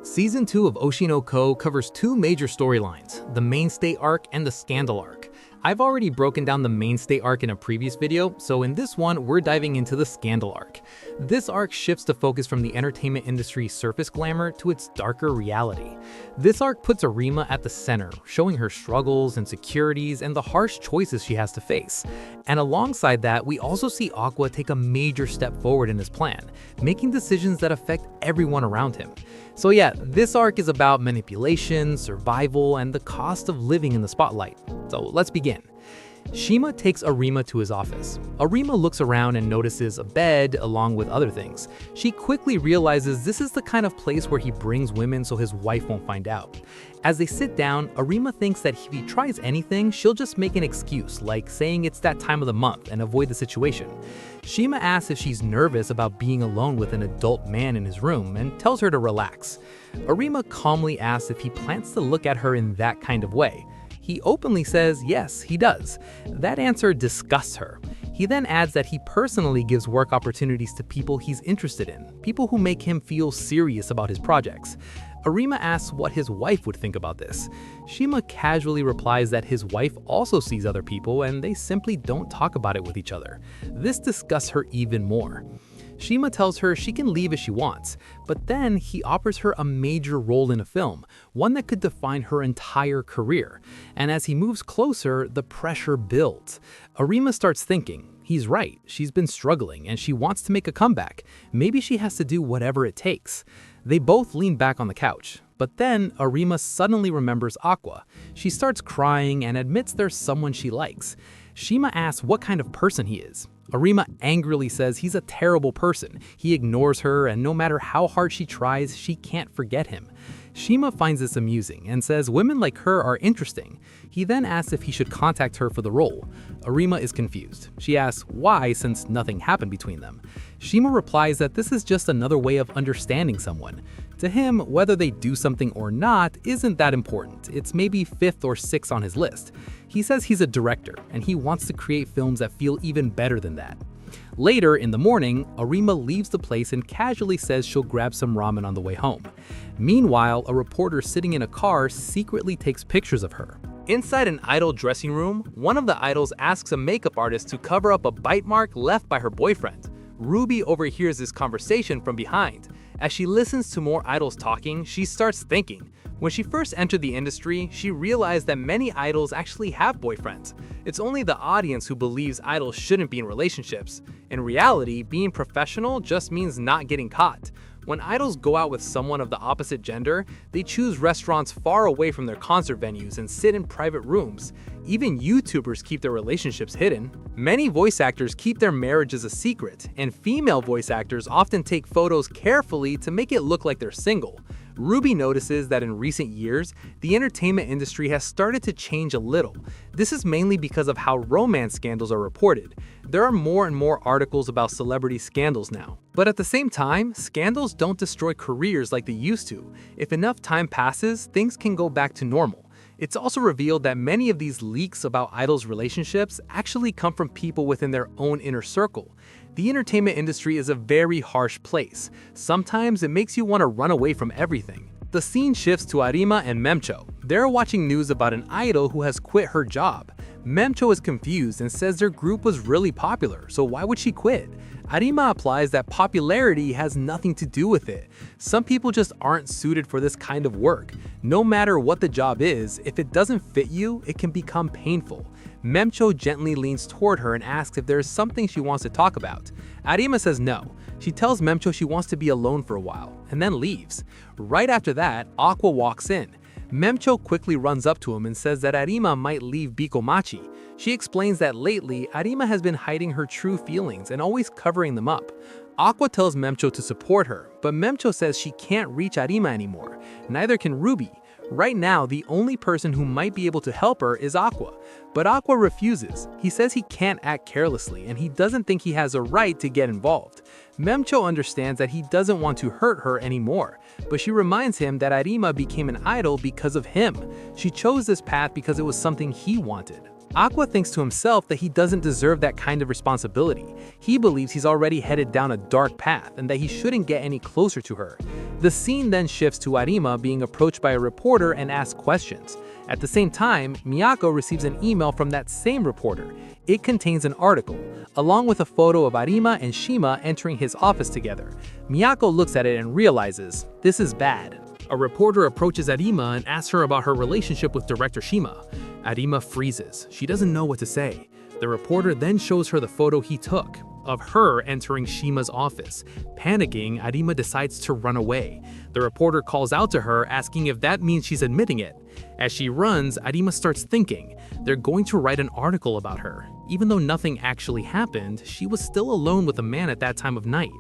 Season 2 of Oshi no Ko covers two major storylines, the mainstay arc and the scandal arc. I've already broken down the mainstay arc in a previous video, so in this one, we're diving into the scandal arc. This arc shifts the focus from the entertainment industry's surface glamour to its darker reality. This arc puts Arima at the center, showing her struggles, insecurities, and the harsh choices she has to face. And alongside that, we also see Aqua take a major step forward in his plan, making decisions that affect everyone around him. So yeah, this arc is about manipulation, survival, and the cost of living in the spotlight. So let's begin. Shima takes Arima to his office. Arima looks around and notices a bed along with other things. She quickly realizes this is the kind of place where he brings women so his wife won't find out. As they sit down, Arima thinks that if he tries anything, she'll just make an excuse, like saying it's that time of the month, and avoid the situation. Shima asks if she's nervous about being alone with an adult man in his room and tells her to relax. Arima calmly asks if he plans to look at her in that kind of way. He openly says yes, he does. That answer disgusts her. He then adds that he personally gives work opportunities to people he's interested in, people who make him feel serious about his projects. Arima asks what his wife would think about this. Shima casually replies that his wife also sees other people and they simply don't talk about it with each other. This disgusts her even more. Shima tells her she can leave if she wants, but then he offers her a major role in a film, one that could define her entire career. And as he moves closer, the pressure builds. Arima starts thinking, he's right, she's been struggling and she wants to make a comeback. Maybe she has to do whatever it takes. They both lean back on the couch. But then, Arima suddenly remembers Aqua. She starts crying and admits there's someone she likes. Shima asks what kind of person he is. Arima angrily says he's a terrible person. He ignores her, and no matter how hard she tries, she can't forget him. Shima finds this amusing and says women like her are interesting. He then asks if he should contact her for the role. Arima is confused. She asks why, since nothing happened between them. Shima replies that this is just another way of understanding someone. To him, whether they do something or not isn't that important. It's maybe 5th or 6th on his list. He says he's a director, and he wants to create films that feel even better than that. Later in the morning, Arima leaves the place and casually says she'll grab some ramen on the way home. Meanwhile, a reporter sitting in a car secretly takes pictures of her. Inside an idol dressing room, one of the idols asks a makeup artist to cover up a bite mark left by her boyfriend. Ruby overhears this conversation from behind. As she listens to more idols talking, she starts thinking. When she first entered the industry, she realized that many idols actually have boyfriends. It's only the audience who believes idols shouldn't be in relationships. In reality, being professional just means not getting caught. When idols go out with someone of the opposite gender, they choose restaurants far away from their concert venues and sit in private rooms. Even YouTubers keep their relationships hidden. Many voice actors keep their marriages a secret, and female voice actors often take photos carefully to make it look like they're single. Ruby notices that in recent years, the entertainment industry has started to change a little. This is mainly because of how romance scandals are reported. There are more and more articles about celebrity scandals now. But at the same time, scandals don't destroy careers like they used to. If enough time passes, things can go back to normal. It's also revealed that many of these leaks about idols' relationships actually come from people within their own inner circle. The entertainment industry is a very harsh place. Sometimes it makes you want to run away from everything. The scene shifts to Arima and Memcho. They're watching news about an idol who has quit her job. Memcho is confused and says their group was really popular, so why would she quit? Arima applies that popularity has nothing to do with it. Some people just aren't suited for this kind of work. No matter what the job is, if it doesn't fit you, it can become painful. Memcho gently leans toward her and asks if there is something she wants to talk about. Arima says no. She tells Memcho she wants to be alone for a while, and then leaves. Right after that, Aqua walks in. Memcho quickly runs up to him and says that Arima might leave Bikomachi. She explains that lately, Arima has been hiding her true feelings and always covering them up. Aqua tells Memcho to support her, but Memcho says she can't reach Arima anymore. Neither can Ruby. Right now, the only person who might be able to help her is Aqua. But Aqua refuses. He says he can't act carelessly and he doesn't think he has a right to get involved. Memcho understands that he doesn't want to hurt her anymore, but she reminds him that Arima became an idol because of him. She chose this path because it was something he wanted. Aqua thinks to himself that he doesn't deserve that kind of responsibility. He believes he's already headed down a dark path and that he shouldn't get any closer to her. The scene then shifts to Arima being approached by a reporter and asked questions. At the same time, Miyako receives an email from that same reporter. It contains an article, along with a photo of Arima and Shima entering his office together. Miyako looks at it and realizes, this is bad. A reporter approaches Arima and asks her about her relationship with director Shima. Arima freezes. She doesn't know what to say. The reporter then shows her the photo he took of her entering Shima's office. Panicking, Arima decides to run away. The reporter calls out to her, asking if that means she's admitting it. As she runs, Arima starts thinking. They're going to write an article about her. Even though nothing actually happened, she was still alone with a man at that time of night.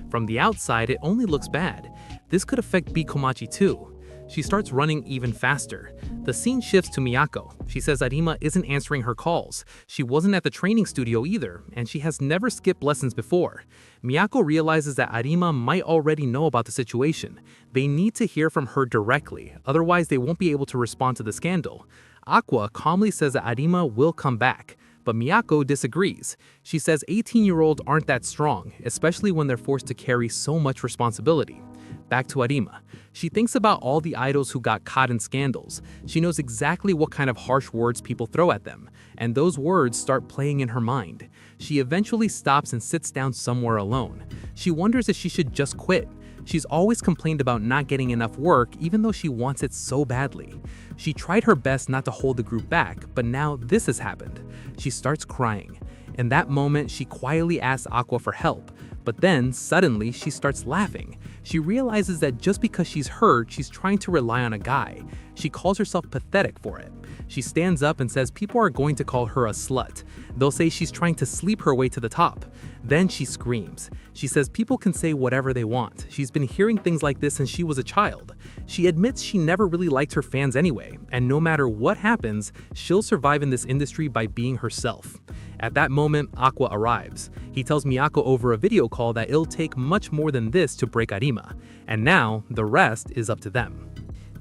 From the outside, it only looks bad. This could affect Bikomachi too. She starts running even faster. The scene shifts to Miyako. She says Arima isn't answering her calls. She wasn't at the training studio either, and she has never skipped lessons before. Miyako realizes that Arima might already know about the situation. They need to hear from her directly, otherwise they won't be able to respond to the scandal. Aqua calmly says that Arima will come back, but Miyako disagrees. She says 18-year-olds aren't that strong, especially when they're forced to carry so much responsibility. Back to Arima. She thinks about all the idols who got caught in scandals. She knows exactly what kind of harsh words people throw at them, and those words start playing in her mind. She eventually stops and sits down somewhere alone. She wonders if she should just quit. She's always complained about not getting enough work even though she wants it so badly. She tried her best not to hold the group back, but now this has happened. She starts crying. In that moment, she quietly asks Aqua for help. But then, suddenly, she starts laughing. She realizes that just because she's hurt, she's trying to rely on a guy. She calls herself pathetic for it. She stands up and says people are going to call her a slut. They'll say she's trying to sleep her way to the top. Then she screams. She says people can say whatever they want. She's been hearing things like this since she was a child. She admits she never really liked her fans anyway, and no matter what happens, she'll survive in this industry by being herself. At that moment, Aqua arrives. He tells Miyako over a video call that it'll take much more than this to break Arima, and now the rest is up to them.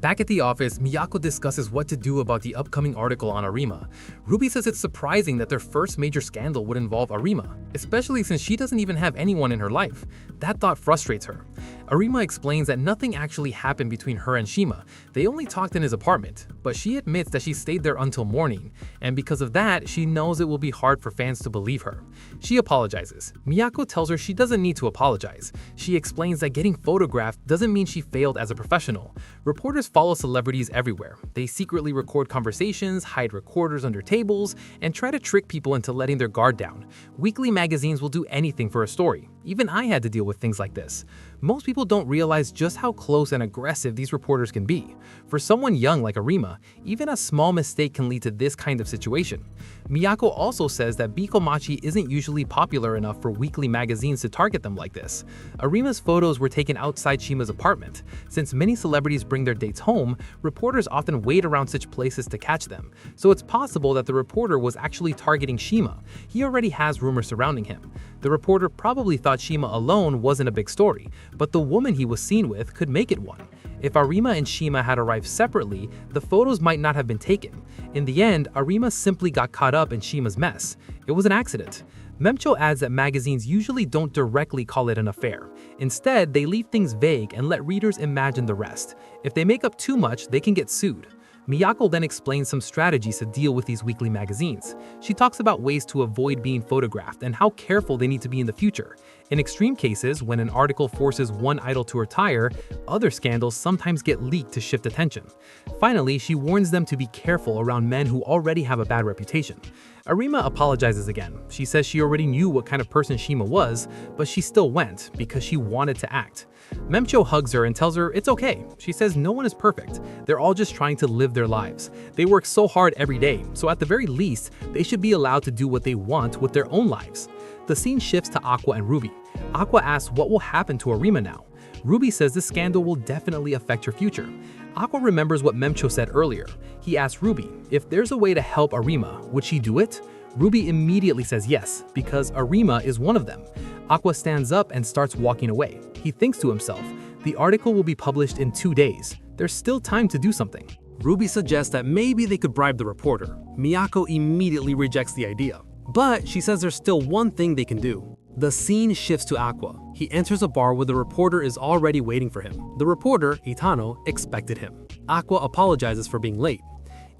Back at the office, Miyako discusses what to do about the upcoming article on Arima. Ruby says it's surprising that their first major scandal would involve Arima, especially since she doesn't even have anyone in her life. That thought frustrates her. Arima explains that nothing actually happened between her and Shima. They only talked in his apartment, but she admits that she stayed there until morning, and because of that, she knows it will be hard for fans to believe her. She apologizes. Miyako tells her she doesn't need to apologize. She explains that getting photographed doesn't mean she failed as a professional. Reporters follow celebrities everywhere. They secretly record conversations, hide recorders under tables, and try to trick people into letting their guard down. Weekly magazines will do anything for a story. Even I had to deal with things like this. Most people don't realize just how close and aggressive these reporters can be. For someone young like Arima, even a small mistake can lead to this kind of situation. Miyako also says that Bikomachi isn't usually popular enough for weekly magazines to target them like this. Arima's photos were taken outside Shima's apartment. Since many celebrities bring their dates home, reporters often wait around such places to catch them. So it's possible that the reporter was actually targeting Shima. He already has rumors surrounding him. The reporter probably thought Shima alone wasn't a big story, but the woman he was seen with could make it one. If Arima and Shima had arrived separately, the photos might not have been taken. In the end, Arima simply got caught up in Shima's mess. It was an accident. Memcho adds that magazines usually don't directly call it an affair. Instead, they leave things vague and let readers imagine the rest. If they make up too much, they can get sued. Miyako then explains some strategies to deal with these weekly magazines. She talks about ways to avoid being photographed and how careful they need to be in the future. In extreme cases, when an article forces one idol to retire, other scandals sometimes get leaked to shift attention. Finally, she warns them to be careful around men who already have a bad reputation. Arima apologizes again. She says she already knew what kind of person Shima was, but she still went because she wanted to act. Memcho hugs her and tells her it's okay. She says no one is perfect. They're all just trying to live their lives. They work so hard every day, so at the very least, they should be allowed to do what they want with their own lives. The scene shifts to Aqua and Ruby. Aqua asks what will happen to Arima now. Ruby says this scandal will definitely affect her future. Aqua remembers what Memcho said earlier. He asks Ruby, if there's a way to help Arima, would she do it? Ruby immediately says yes, because Arima is one of them. Aqua stands up and starts walking away. He thinks to himself, the article will be published in 2 days. There's still time to do something. Ruby suggests that maybe they could bribe the reporter. Miyako immediately rejects the idea, but she says there's still one thing they can do. The scene shifts to Aqua. He enters a bar where the reporter is already waiting for him. The reporter, Itano, expected him. Aqua apologizes for being late.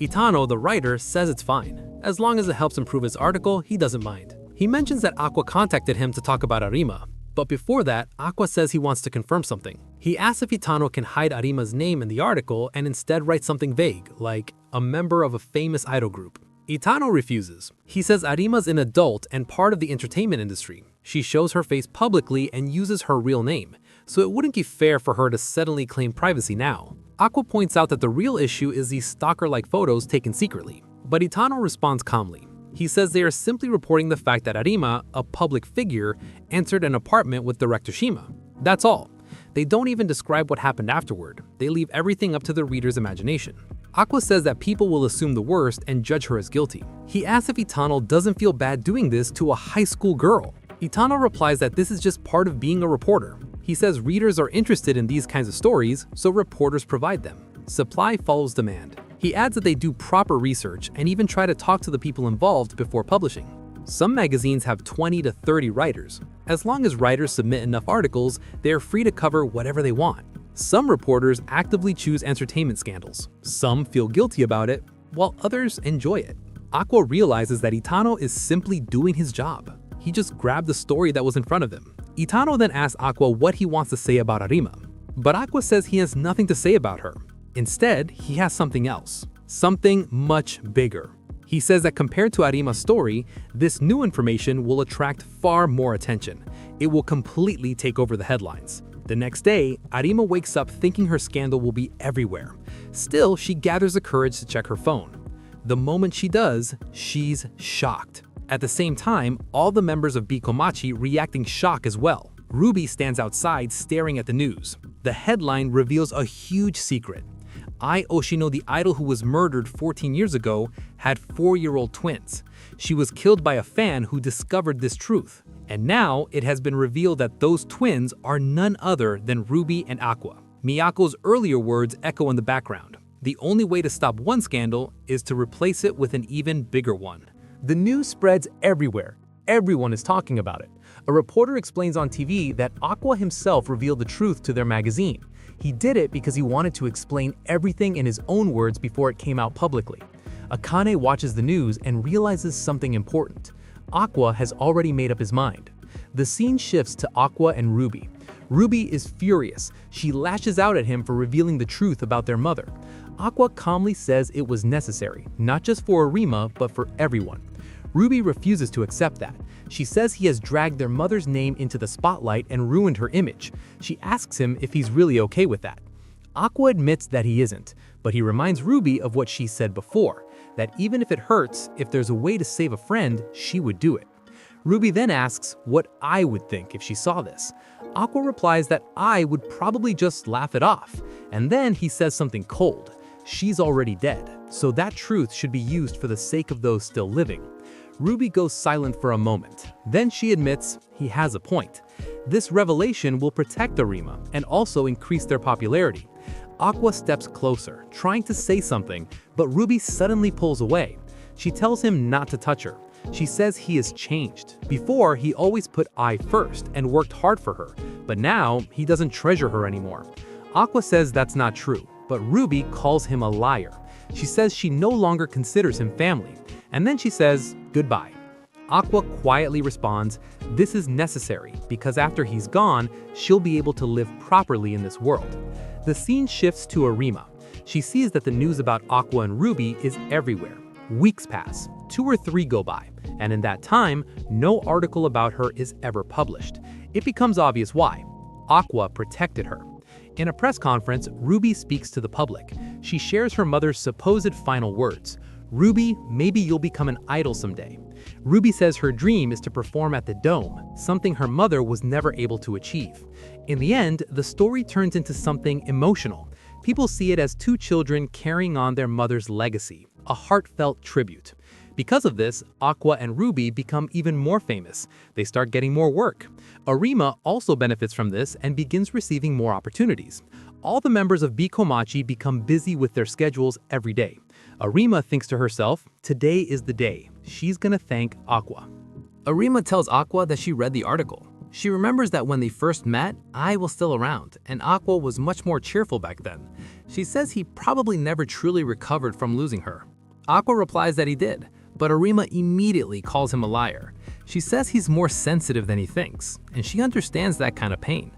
Itano, the writer, says it's fine. As long as it helps improve his article, he doesn't mind. He mentions that Aqua contacted him to talk about Arima. But before that, Aqua says he wants to confirm something. He asks if Itano can hide Arima's name in the article and instead write something vague, like a member of a famous idol group. Itano refuses. He says Arima's an adult and part of the entertainment industry. She shows her face publicly and uses her real name, so it wouldn't be fair for her to suddenly claim privacy now. Aqua points out that the real issue is these stalker-like photos taken secretly. But Itano responds calmly. He says they are simply reporting the fact that Arima, a public figure, entered an apartment with director Shima. That's all. They don't even describe what happened afterward. They leave everything up to the reader's imagination. Aqua says that people will assume the worst and judge her as guilty. He asks if Itano doesn't feel bad doing this to a high school girl. Itano replies that this is just part of being a reporter. He says readers are interested in these kinds of stories, so reporters provide them. Supply follows demand. He adds that they do proper research and even try to talk to the people involved before publishing. Some magazines have 20 to 30 writers. As long as writers submit enough articles, they are free to cover whatever they want. Some reporters actively choose entertainment scandals. Some feel guilty about it, while others enjoy it. Aqua realizes that Itano is simply doing his job. He just grabbed the story that was in front of him. Itano then asks Aqua what he wants to say about Arima, but Aqua says he has nothing to say about her. Instead, he has something else, something much bigger. He says that compared to Arima's story, this new information will attract far more attention. It will completely take over the headlines. The next day, Arima wakes up thinking her scandal will be everywhere. Still, she gathers the courage to check her phone. The moment she does, she's shocked. At the same time, all the members of Bikomachi react in shock as well. Ruby stands outside staring at the news. The headline reveals a huge secret. Oshi, the idol who was murdered 14 years ago, had 4-year-old twins. She was killed by a fan who discovered this truth. And now it has been revealed that those twins are none other than Ruby and Aqua. Miyako's earlier words echo in the background. The only way to stop one scandal is to replace it with an even bigger one. The news spreads everywhere. Everyone is talking about it. A reporter explains on TV that Aqua himself revealed the truth to their magazine. He did it because he wanted to explain everything in his own words before it came out publicly. Akane watches the news and realizes something important. Aqua has already made up his mind. The scene shifts to Aqua and Ruby. Ruby is furious. She lashes out at him for revealing the truth about their mother. Aqua calmly says it was necessary, not just for Arima, but for everyone. Ruby refuses to accept that. She says he has dragged their mother's name into the spotlight and ruined her image. She asks him if he's really okay with that. Aqua admits that he isn't, but he reminds Ruby of what she said before, that even if it hurts, if there's a way to save a friend, she would do it. Ruby then asks what I would think if she saw this. Aqua replies that I would probably just laugh it off, and then he says something cold. She's already dead, so that truth should be used for the sake of those still living. Ruby goes silent for a moment. Then she admits he has a point. This revelation will protect Arima and also increase their popularity. Aqua steps closer, trying to say something, but Ruby suddenly pulls away. She tells him not to touch her. She says he has changed. Before, he always put I first and worked hard for her, but now he doesn't treasure her anymore. Aqua says that's not true, but Ruby calls him a liar. She says she no longer considers him family, and then she says goodbye. Aqua quietly responds, this is necessary because after he's gone, she'll be able to live properly in this world. The scene shifts to Arima. She sees that the news about Aqua and Ruby is everywhere. Weeks pass, 2 or 3 go by, and in that time, no article about her is ever published. It becomes obvious why. Aqua protected her. In a press conference, Ruby speaks to the public. She shares her mother's supposed final words. Ruby, maybe you'll become an idol someday. Ruby says her dream is to perform at the Dome, something her mother was never able to achieve. In the end, the story turns into something emotional. People see it as 2 children carrying on their mother's legacy, a heartfelt tribute. Because of this, Aqua and Ruby become even more famous. They start getting more work. Arima also benefits from this and begins receiving more opportunities. All the members of Bikomachi become busy with their schedules every day. Arima thinks to herself, today is the day. She's gonna thank Aqua. Arima tells Aqua that she read the article. She remembers that when they first met, Ai was still around, and Aqua was much more cheerful back then. She says he probably never truly recovered from losing her. Aqua replies that he did, but Arima immediately calls him a liar. She says he's more sensitive than he thinks, and she understands that kind of pain.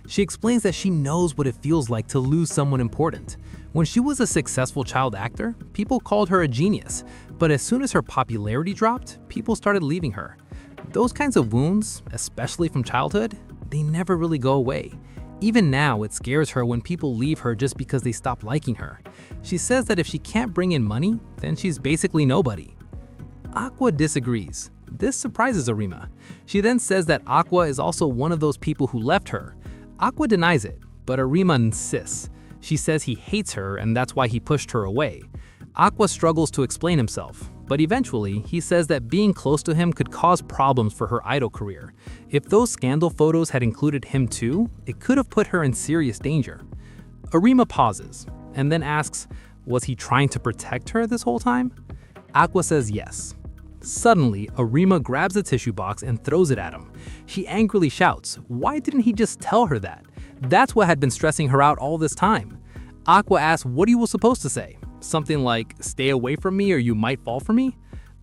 She explains that she knows what it feels like to lose someone important. When she was a successful child actor, people called her a genius, but as soon as her popularity dropped, people started leaving her. Those kinds of wounds, especially from childhood, they never really go away. Even now, it scares her when people leave her just because they stop liking her. She says that if she can't bring in money, then she's basically nobody. Aqua disagrees. This surprises Arima. She then says that Aqua is also one of those people who left her. Aqua denies it, but Arima insists. She says he hates her and that's why he pushed her away. Aqua struggles to explain himself, but eventually he says that being close to him could cause problems for her idol career. If those scandal photos had included him too, it could have put her in serious danger. Arima pauses and then asks, was he trying to protect her this whole time? Aqua says yes. Suddenly, Arima grabs a tissue box and throws it at him. She angrily shouts, why didn't he just tell her that? That's what had been stressing her out all this time. Aqua asks what he was supposed to say. Something like, stay away from me or you might fall for me?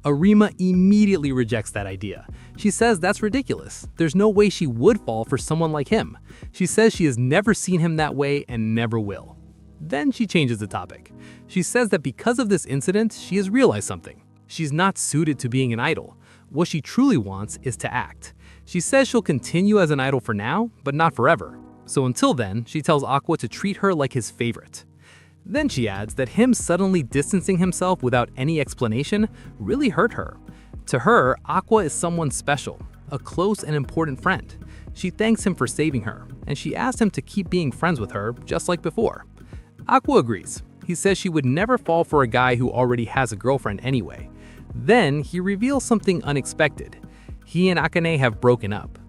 Arima immediately rejects that idea. She says that's ridiculous. There's no way she would fall for someone like him. She says she has never seen him that way and never will. Then she changes the topic. She says that because of this incident, she has realized something. She's not suited to being an idol. What she truly wants is to act. She says she'll continue as an idol for now, but not forever. So until then, she tells Aqua to treat her like his favorite. Then she adds that him suddenly distancing himself without any explanation really hurt her. To her, Aqua is someone special, a close and important friend. She thanks him for saving her, and she asks him to keep being friends with her, just like before. Aqua agrees. He says she would never fall for a guy who already has a girlfriend anyway. Then he reveals something unexpected. He and Akane have broken up.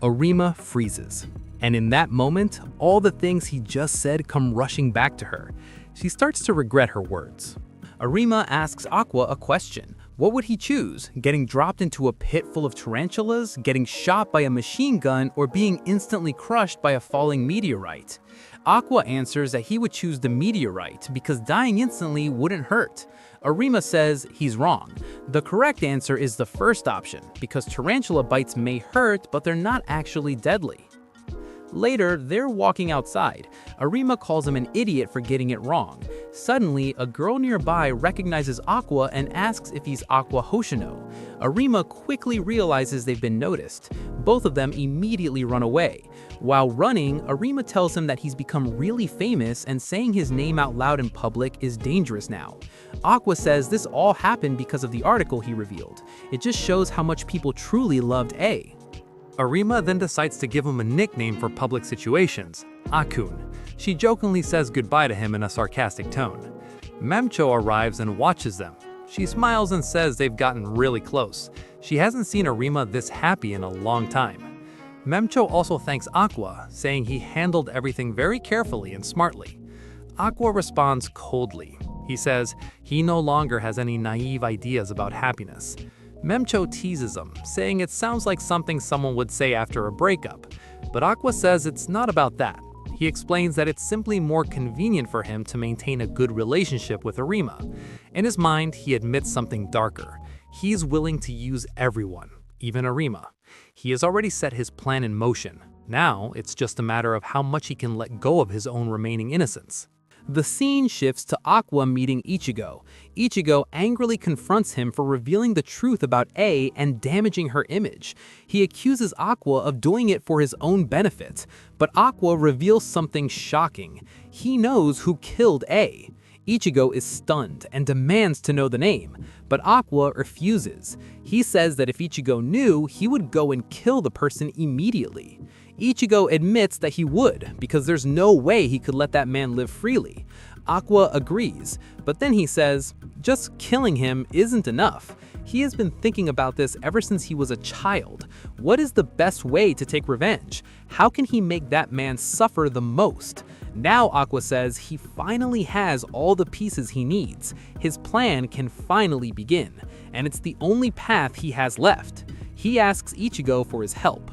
Arima freezes. And in that moment, all the things he just said come rushing back to her. She starts to regret her words. Arima asks Aqua a question. What would he choose? Getting dropped into a pit full of tarantulas, getting shot by a machine gun, or being instantly crushed by a falling meteorite? Aqua answers that he would choose the meteorite because dying instantly wouldn't hurt. Arima says he's wrong. The correct answer is the first option, because tarantula bites may hurt, but they're not actually deadly. Later, they're walking outside. Arima calls him an idiot for getting it wrong. Suddenly, a girl nearby recognizes Aqua and asks if he's Aqua Hoshino. Arima quickly realizes they've been noticed. Both of them immediately run away. While running, Arima tells him that he's become really famous and saying his name out loud in public is dangerous now. Aqua says this all happened because of the article he revealed. It just shows how much people truly loved A. Arima then decides to give him a nickname for public situations, Akun. She jokingly says goodbye to him in a sarcastic tone. Memcho arrives and watches them. She smiles and says they've gotten really close. She hasn't seen Arima this happy in a long time. Memcho also thanks Aqua, saying he handled everything very carefully and smartly. Aqua responds coldly. He says he no longer has any naive ideas about happiness. Memcho teases him, saying it sounds like something someone would say after a breakup, but Aqua says it's not about that. He explains that it's simply more convenient for him to maintain a good relationship with Arima. In his mind, he admits something darker. He's willing to use everyone, even Arima. He has already set his plan in motion. Now, it's just a matter of how much he can let go of his own remaining innocence. The scene shifts to Aqua meeting Ichigo. Ichigo angrily confronts him for revealing the truth about A and damaging her image. He accuses Aqua of doing it for his own benefit, but Aqua reveals something shocking. He knows who killed A. Ichigo is stunned and demands to know the name, but Aqua refuses. He says that if Ichigo knew, he would go and kill the person immediately. Ichigo admits that he would, because there's no way he could let that man live freely. Aqua agrees, but then he says, just killing him isn't enough. He has been thinking about this ever since he was a child. What is the best way to take revenge? How can he make that man suffer the most? Now Aqua says he finally has all the pieces he needs. His plan can finally begin, and it's the only path he has left. He asks Ichigo for his help.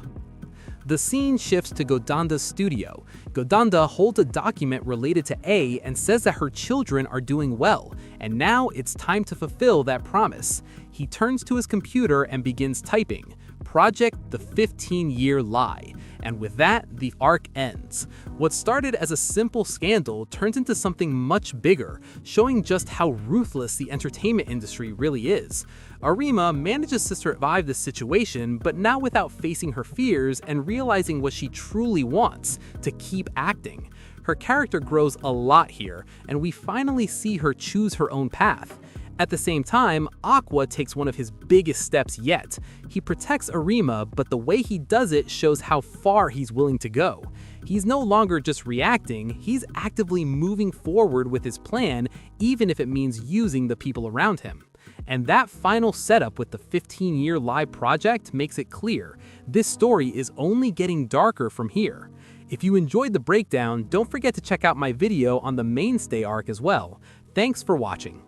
The scene shifts to Godanda's studio. Godanda holds a document related to A and says that her children are doing well, and now it's time to fulfill that promise. He turns to his computer and begins typing, Project the 15-Year Lie. And with that, the arc ends. What started as a simple scandal turns into something much bigger, showing just how ruthless the entertainment industry really is. Arima manages to survive this situation, but now without facing her fears and realizing what she truly wants, to keep acting. Her character grows a lot here, and we finally see her choose her own path. At the same time, Aqua takes one of his biggest steps yet. He protects Arima, but the way he does it shows how far he's willing to go. He's no longer just reacting, he's actively moving forward with his plan, even if it means using the people around him. And that final setup with the 15-Year Lie project makes it clear, this story is only getting darker from here. If you enjoyed the breakdown, don't forget to check out my video on the mainstay arc as well. Thanks for watching.